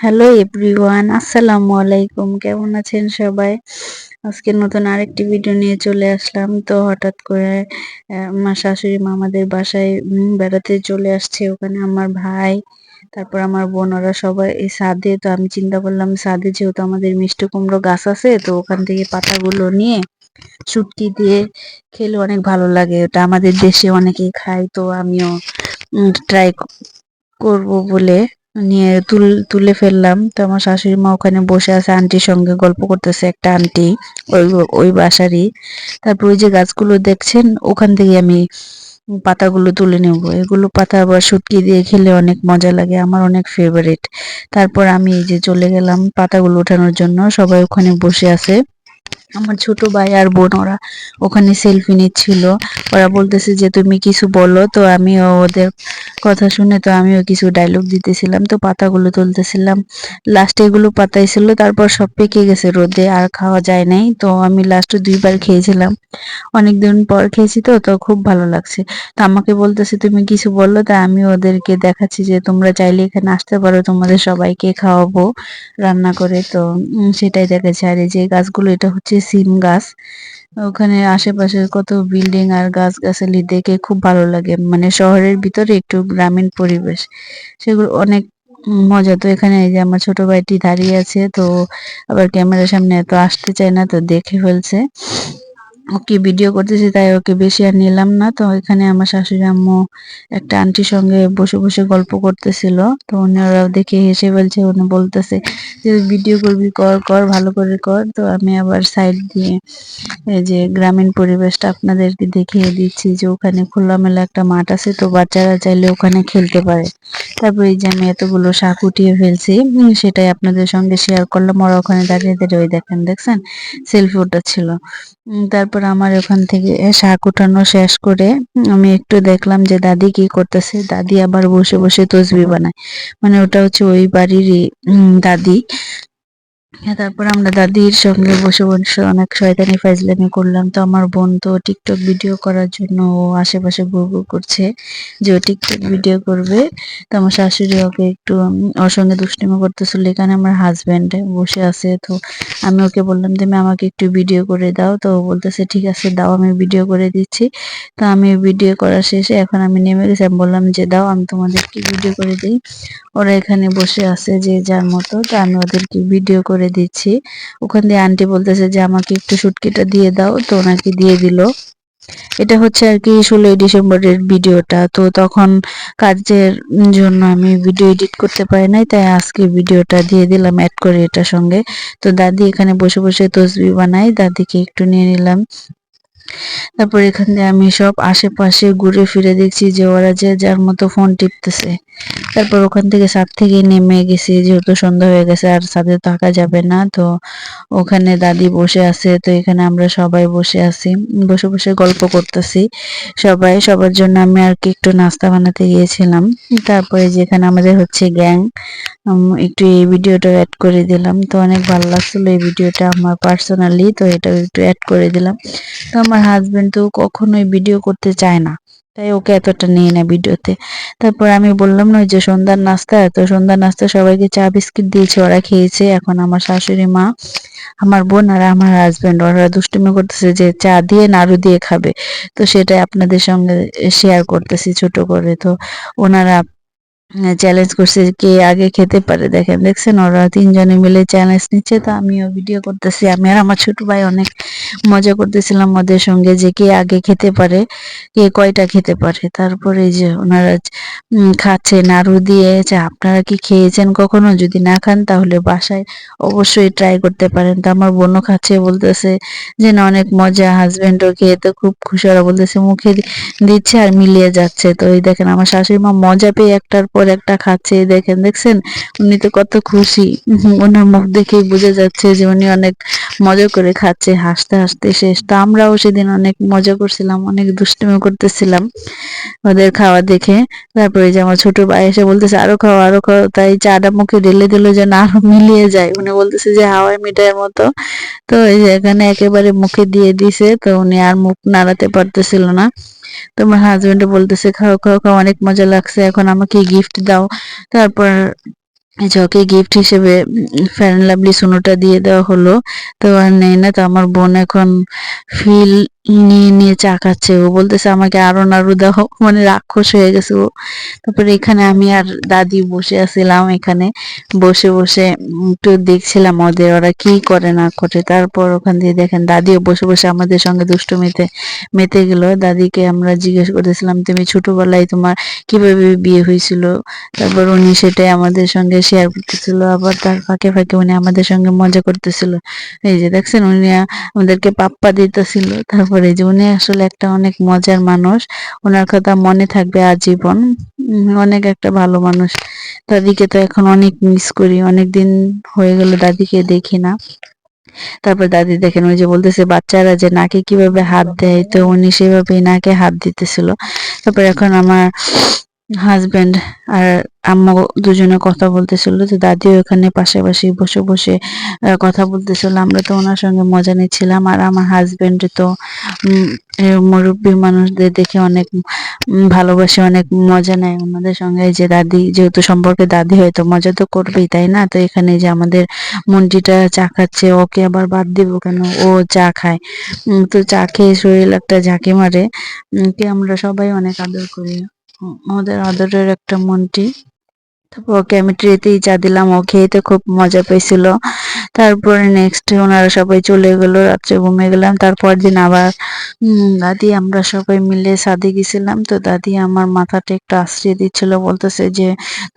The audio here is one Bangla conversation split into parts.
হ্যালো এভরিওয়ান, আসসালামু আলাইকুম। কেমন আছেন সবাই? আজকে নতুন আরেকটি ভিডিও নিয়ে চলে আসলাম। তো হঠাৎ করে আমার শাশুড়ি মা আমাদের বাসায় বেড়াতে চলে আসছে। ওখানে আমার ভাই, তারপর আমার বোন, ওরা সবাই এই ছাদে। তো আমি চিন্তা করলাম ছাদে যেহেতু আমাদের মিষ্টি কুমড়ো গাছ আছে, তো ওখান থেকে পাতাগুলো নিয়ে শুটকি দিয়ে খেলে অনেক ভালো লাগে। ওটা আমাদের দেশে অনেকেই খায়, তো আমিও ট্রাই করব বলে নিয়ে তুলে ফেললাম। তো আমার শাশুড়ি মা ওখানে বসে আছে, আন্টির সঙ্গে গল্প করতেছে। একটা আন্টি ওই ওই বাসারই। তারপর ওই যে গাছগুলো দেখছেন, ওখান থেকে আমি পাতাগুলো তুলে নেব। এগুলো পাতা আবার শুটকি দিয়ে খেলে অনেক মজা লাগে, আমার অনেক ফেভারিট। তারপর আমি এই যে চলে গেলাম পাতাগুলো ওঠানোর জন্য। সবাই ওখানে বসে আছে। আমার ছোট ভাই আর বোন ওরা ওখানে সেলফি নিচ্ছিল। ওরা বলতেছে যে তুমি কিছু বলো, তো আমিও ওদের কথা শুনে তো আমিও কিছু ডায়লগ দিতেছিলাম। তো পাতাগুলো তুলতেছিলাম। লাস্টে এগুলো পাতাই ছিল, তারপর সব পেকে গেছে রোদে, আর খাওয়া যায় নাই। তো আমি লাস্টে ২ বার খেয়েছিলাম। অনেকদিন পর খেয়েছি, তো খুব ভালো লাগছে। তো আমাকে বলতেছে তুমি কিছু বললো, তা আমি ওদেরকে দেখাচ্ছি যে তোমরা চাইলে এখানে আসতে পারো, তোমাদের সবাইকে খাওয়াবো রান্না করে। তো সেটাই দেখাচ্ছে। আর এই যে গাছগুলো, এটা হচ্ছে সিম গাছ। ওখানে আশেপাশে কত বিল্ডিং আর গাছগাছালি দেখে খুব ভালো লাগে, মানে শহরের ভিতরে একটু গ্রামীণ পরিবেশ, সেগুলো অনেক মজা। তো এখানে এই যে আমার ছোট ভাইটি দাঁড়িয়ে আছে, তো আবার ক্যামেরার সামনে এত আসতে চায় না, তো দেখে ফেলছে। ওকে ভিডিও করতেছি, তাই ওকে বেশি আর নিলাম না। তো এখানে আমার শাশুড়ি আম্মু একটা আন্টির সঙ্গে বসে বসে গল্প করতেছিল। তো ওনারাও দেখে হেসে ফেলছে। উনি বলতেছে যে ভিডিও করবি, কর কর, ভালো করে কর। তো আমি আবার সাইড দিয়ে এই যে গ্রামীণ পরিবেশটা আপনাদেরকে দেখিয়ে দিচ্ছি, যে ওখানে খোলামেলা একটা মাঠ আছে, তো বাচ্চারা চাইলে ওখানে খেলতে পারে। তারপর এই যে আমি এতগুলো শাক উঠিয়ে ফেলছি, সেটাই আপনাদের সঙ্গে শেয়ার করলাম। ওরা ওখানে দাঁড়িয়ে দাঁড়িয়ে ওই দেখছেন সেলফি ওঠাচ্ছিল। তারপর আমার ওখান থেকে শাক উঠানো শেষ করে আমি একটু দেখলাম যে দাদি কি করতেছে। দাদি আবার বসে বসে তসবি বানায়, মানে ওটা হচ্ছে ওই বাড়িরই দাদি। হ্যাঁ, তারপর আমরা দাদির সঙ্গে বসে বসে অনেক শয়তানি ফাজলামি করলাম। তো আমার বোন তো টিকটক ভিডিও করার জন্য ও আশেপাশে ঘুরঘুর করছে, যে ও টিকটক ভিডিও করবে। তো আমার শাশুড়ি ওকে একটু ওর সঙ্গে দুষ্টুমি করতেছিল। এখানে আমার হাজবেন্ড বসে আছে। তো আমি ওকে বললাম তুমি আমাকে একটু ভিডিও করে দাও। তো ও বলতেছে ঠিক আছে দাও, আমি ভিডিও করে দিচ্ছি। তো আমি ভিডিও করা শেষে এখন আমি নেমে গেছি। আমি বললাম যে দাও আমি তোমাদেরকে ভিডিও করে দিই। ওরা এখানে বসে আছে যে যার মতো, তো আমি ওদেরকে ভিডিও করে দিচ্ছি। ওখান দিয়ে আন্টি বলতেছে যে আমাকে একটু শুটকিটা দিয়ে দাও, তো ওনাকে দিয়ে দিল। এটা হচ্ছে আর কি 16ই ডিসেম্বরের ভিডিওটা। তো তখন কাজের জন্য আমি ভিডিও এডিট করতে পারি নাই, তাই আজকে ভিডিওটা দিয়ে দিলাম অ্যাড করে এটার সঙ্গে। তো দাদি এখানে বসে বসে তসবি বানায়, দাদিকে একটু নিয়ে নিলাম। তারপর এখান দিয়ে আমি সব আশেপাশে ঘুরে ফিরে দেখছি যে ওরা যে যার মতো ফোন টিপতেছে। তারপর ওখান থেকে ছাদ থেকে নেমে গেছি, যেহেতু সন্ধ্যা হয়ে গেছে আর ছাদে থাকা যাবে না। তো ওখানে দাদি বসে আছে, তো এখানে আমরা সবাই বসে আছি, বসে বসে গল্প করতেছি সবাই। সবার জন্য আমি আর কি একটু নাস্তা বানাতে গিয়েছিলাম। তারপরে যেখানে আমাদের হচ্ছে গ্যাং, একটু এই ভিডিওটা অ্যাড করে দিলাম। তো অনেক ভালো লাগছিল এই ভিডিওটা আমার পার্সোনালি, তো এটা একটু অ্যাড করে দিলাম। তো আমার হাজবেন্ড তো কখনোই ভিডিও করতে চায় না, তাই ওকে এতটা নিয়ে না ভিডিওতে। তারপর আমি বললাম না ওই যে সন্ধ্যার নাস্তা, তো সন্ধ্যার নাস্তা সবাইকে চা বিস্কিট দিয়েছে, ওরা খেয়েছে। এখন আমার শাশুড়ি মা, আমার বোন আর আমার হাজবেন্ড ওরা দুষ্টুমি করতেছে যে চা দিয়ে নাড়ু দিয়ে খাবে। তো সেটাই আপনাদের সঙ্গে শেয়ার করতেছি ছোট করে। তো ওনারা চ্যালেঞ্জ করছে কে আগে খেতে পারে। দেখছেন ওরা তিনজনে মিলে চ্যালেঞ্জ নিচ্ছে। তো আমিও ভিডিও করতেছি, আমি আর আমার ছোট ভাই অনেক মজা করতেছিলাম ওদের সঙ্গে, যে কে আগে খেতে পারে, কে কয়টা খেতে পারে। তারপরে এই যে ওনারা খাচ্ছে নাড়ু দিয়ে। আপনারা কি খেয়েছেন কখনো? যদি না খান তাহলে বাসায় অবশ্যই ট্রাই করতে পারেন। তো আমার বোনও খাচ্ছে, বলতেছে যে না অনেক মজা। হাজবেন্ডও খেয়ে তো খুব খুশি, ওরা বলতেছে মুখে দিচ্ছে আর মিলিয়ে যাচ্ছে। তো এই দেখেন আমার শাশুড়ি মা মজা পেয়ে একটার পর একটা খাচ্ছে। এই দেখছেন উনি তো কত খুশি। ওনার মুখ দেখেই বোঝা যাচ্ছে যে উনি অনেক মজা করে খাচ্ছে, হাসতে হাসতে শেষ। তো আমরাও সেদিন অনেক মজা করছিলাম, অনেক দুষ্টুমি করতেছিলাম ওদের খাওয়া দেখে। তারপরে যে আমার ছোট ভাই এসে বলতেছে আরো খাও আরো খাও, তাই চাটা মুখে ঢেলে দিল যেন আরো মিলিয়ে যায়। উনি বলতেছে যে হাওয়াই মিঠাইয়ের মতো। তো এই যে এখানে একেবারে মুখে দিয়ে দিছে, তো উনি আর মুখ নাড়াতে পারতেছিল না। তোমার হাজবেন্ড বলতেছে খাও খাও খাও, অনেক মজা লাগছে, এখন আমাকে গিফট দাও। তারপর এই যে ওকে গিফট হিসেবে ফেয়ার অ্যান্ড লাভলি সোনোটা দিয়ে দেওয়া হলো। তো আর নেই না, তো আমার বোন এখন ফিল নিয়ে নিয়ে চা খাচ্ছে। ও বলতেছে আমাকে আরো নাড়ু দাও, মানে রাক্ষস হয়ে গেছে ও। তারপরে এখানে আমি আর দাদি বসে আছিলাম, এখানে বসে বসে একটু দেখছিলাম ওরা কি করে না করে। তারপর ওখান দিয়ে দেখেন দাদিও বসে বসে আমাদের সঙ্গে দুষ্টুমিতে মেতে গেল। দাদিকে আমরা জিজ্ঞেস করতেছিলাম তুমি ছোটবেলায় তোমার কিভাবে বিয়ে হয়েছিল, তারপর উনি সেটাই আমাদের সঙ্গে শেয়ার করতেছিল। আবার তার ফাঁকে ফাঁকে উনি আমাদের সঙ্গে মজা করতেছিল। এই যে দেখছেন উনি আমাদেরকে পাপ্পা দিতেছিল। তারপরে এই যে উনি আসলে একটা অনেক মজার মানুষ, ওনার কথা মনে থাকবে আজীবন। অনেক একটা ভালো মানুষ। দাদিকে তো এখন অনেক মিস করি, অনেকদিন হয়ে গেল দাদিকে দেখি না। তারপর দাদি দেখেন ওই যে বলতেছে বাচ্চারা যে নাকে কিভাবে হাত দেয়, তো উনি সেভাবেই নাকে হাত দিতেছিল। তারপর এখন আমার হাজবেন্ড আর আম্মা দুজনে কথা বলতেছিল, যে দাদিও এখানে পাশাপাশি বসে বসে কথা বলতেছিল। আমরা তো ওনার সঙ্গে মজা নিচ্ছিলাম। আর আমার হাজবেন্ড তো মুরব্বী মানুষদের দেখে অনেক ভালোবাসে, অনেক মজা নেয় ওনাদের সঙ্গে। এই যে দাদি যেহেতু সম্পর্কে দাদি হয় তো মজা তো করবেই, তাই না? তো এখানে যে আমাদের মন্টিটা চা খাচ্ছে, ওকে আবার বাদ দিব কেন, ও চা খায়। তো চা খেয়ে শরীর একটা ঝাঁকি মারে। কে আমরা সবাই অনেক আদর করি। আমাদের আদরের একটা মন্টি। তারপর ওকে আমি ট্রেতেই চা দিলাম, ও খেতে খুব মজা পেয়েছিল। তারপরে নেক্সট ওনারা সবাই চলে গেল, রাত্রে ঘুমিয়ে গেলাম। তারপর দিন আবার দাদি আমরা সবাই মিলে ছাদে গেছিলাম। তো দাদি আমার মাথাটা একটু আশ্রিয়ে দিচ্ছিল, বলতেছে যে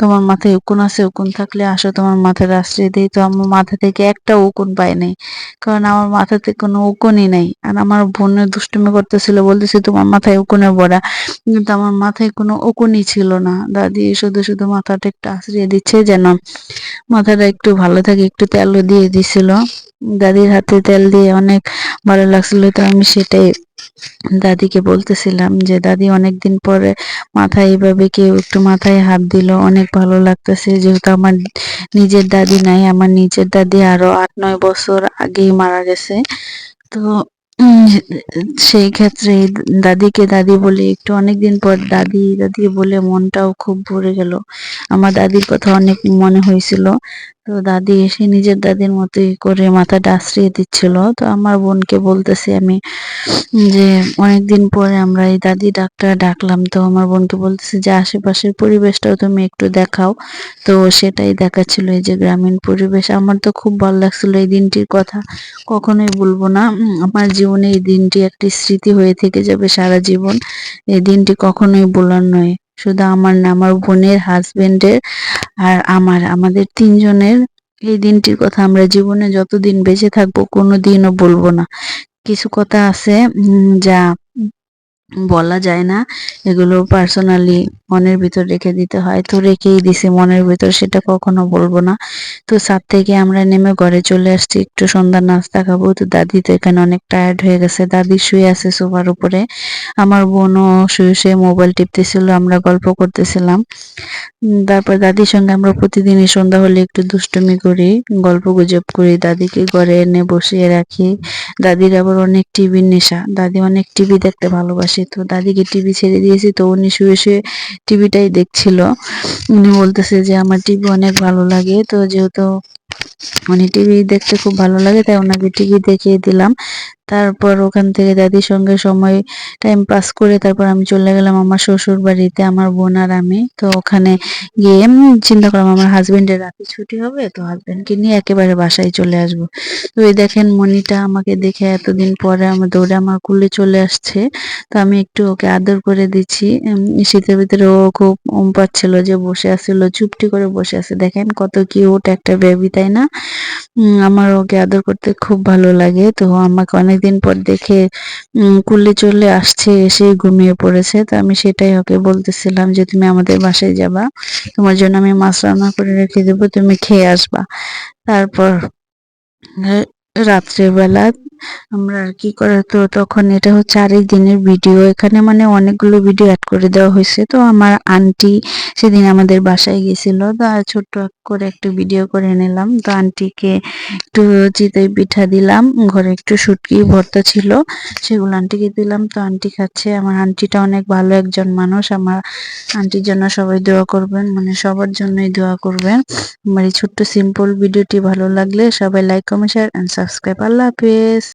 তোমার মাথায় উকুন আছে, উকুন থাকলে আসো তোমার মাথাটা আশ্রিয়ে দিই। তো আমার মাথা থেকে একটা উকুন পাই নাই, কারণ আমার মাথাতে কোনো উকুনই নাই। আর আমার বোনের দুষ্টুমি করতেছিল, বলতেছে তোমার মাথায় উকুনে ভরা, কিন্তু আমার মাথায় কোনো উকুনই ছিল না। দাদি শুধু শুধু মাথাটা একটু আশ্রিয়ে দিচ্ছে যেন মাথাটা একটু ভালো থাকে, একটু তেলও দিয়ে দিছিল। দাদির হাতে তেল দিয়ে অনেক ভালো লাগছিল। তো আমি সেটাই দাদিকে বলতেছিলাম যে দাদি অনেকদিন পরে মাথায় এইভাবে কেউ একটু মাথায় হাত দিল, অনেক ভালো লাগতেছে। যেহেতু আমার নিজের দাদি নাই, আমার নিজের দাদি আরো ৮-৯ বছর আগেই মারা গেছে। তো উম সেই ক্ষেত্রে দাদিকে দাদি বলে একটু অনেকদিন পর দাদি দাদি বলে মনটাও খুব ভরে গেল। আমার দাদির কথা অনেক মনে হয়েছিল। তো দাদি এসে নিজের দাদির মতোই করে মাথাটা আশ্রিয়ে দিচ্ছিল। তো আমার বোনকে বলতেছি আমি যে অনেকদিন পরে আমরা এই দাদি ডাকটা ডাকলাম। তো আমার বোনকে বলতেছি যে আশেপাশের পরিবেশটাও তুমি একটু দেখাও। তো সেটাই দেখাচ্ছিল, এই যে গ্রামীণ পরিবেশ। আমার তো খুব ভালো লাগছিল, এই দিনটির কথা কখনোই ভুলবো না। আমার জীবনে এই দিনটি একটি স্মৃতি হয়ে থেকে যাবে সারা জীবন। এই দিনটি কখনোই ভোলার নয়। শুধু আমার না, আমার বোনের, হাজবেন্ডের আর আমাদের তিনজনের এই দিনটির কথা আমরা জীবনে যতদিন বেঁচে থাকবো কোনোদিনও বলবো না। কিছু কথা আছে যা বলা যায় না, এগুলো পার্সোনালি মনের ভিতর রেখে দিতে হয়। তো রেখেই দিছি মনের ভিতর, সেটা কখনো বলবো না। তো ছাদ থেকে আমরা নেমে ঘরে চলে আসছি, একটু সন্ধ্যার নাস্তা খাবো। তো দাদি তো এখানে অনেক টায়ার্ড হয়ে গেছে, দাদি শুয়ে আছে সোফার উপরে। আমার বোনও শুয়ে শুয়ে মোবাইল টিপতেছিল, আমরা গল্প করতেছিলাম। তারপর দাদির সঙ্গে আমরা প্রতিদিনই সন্ধ্যা হলে একটু দুষ্টুমি করি, গল্প গুজব করি, দাদিকে ঘরে এনে বসিয়ে রাখি। দাদির আবার অনেক টিভির নেশা, দাদি অনেক টিভি দেখতে ভালোবাসে। তো দাদিকে টিভি ছেড়ে দিয়েছি, তো উনি শুয়ে শুয়ে টিভিটাই দেখছিল। উনি বলতেছে যে আমার টিভি অনেক ভালো লাগে। তো যেহেতু উনি টিভি দেখতে খুব ভালো লাগে, তাই ওনাকে টিভি দেখিয়ে দিলাম। তারপর ওখান থেকে দাদির সঙ্গে সময় টাইম পাস করে তারপর আমি চলে গেলাম আমার শ্বশুর বাড়িতে, আমার বোন আর আমি। তো ওখানে গিয়ে চিন্তা করলাম আমার হাজবেন্ডের রাতে ছুটি হবে, তো হাজবেন্ডকে নিয়ে একেবারে বাসায় চলে আসবো। তো এই দেখেন মনিটা আমাকে দেখে এতদিন পরে আমার দৌড়ে আমার কুলে চলে আসছে। তো আমি একটু ওকে আদর করে দিচ্ছি। শীতের ভিতরে ও খুব পাচ্ছিল, যে বসে আছিল, চুপটি করে বসে আছে। দেখেন কত কিউট একটা বেবি, তাই না? আমার ওকে আদর করতে খুব ভালো লাগে। তো আমাকে অনেকদিন পর দেখে কুলে চলে আসছে, এসে ঘুমিয়ে পড়েছে। তো আমি সেটাই ওকে বলতেছিলাম যে তুমি আমাদের বাসায় যাবা, তোমার জন্য আমি মাছ রান্না করে রেখে দেবো, তুমি খেয়ে আসবা। তারপর রাত্রেবেলা আমরা আর কি করার, তো তখন এটা হচ্ছে আরেক দিনের ভিডিও, এখানে মানে অনেকগুলো ভিডিও অ্যাড করে দেওয়া হয়েছে। তো আমার আন্টি সেদিন আমাদের বাসায় গেছিল, তো ছোট্ট করে একটু ভিডিও করে নিলাম। তো আন্টিকে একটু চিতই পিঠা দিলাম, ঘরে একটু শুটকি ভর্তা ছিল, সেগুলো আন্টিকে দিলাম। তো আন্টি খাচ্ছে। আমার আন্টিটা অনেক ভালো একজন মানুষ। আমার আন্টির জন্য সবাই দোয়া করবেন, মানে সবার জন্যই দোয়া করবেন। আমার এই ছোট্ট সিম্পল ভিডিওটি ভালো লাগলে সবাই like, comment, share and subscribe. আল্লাহ হাফেজ।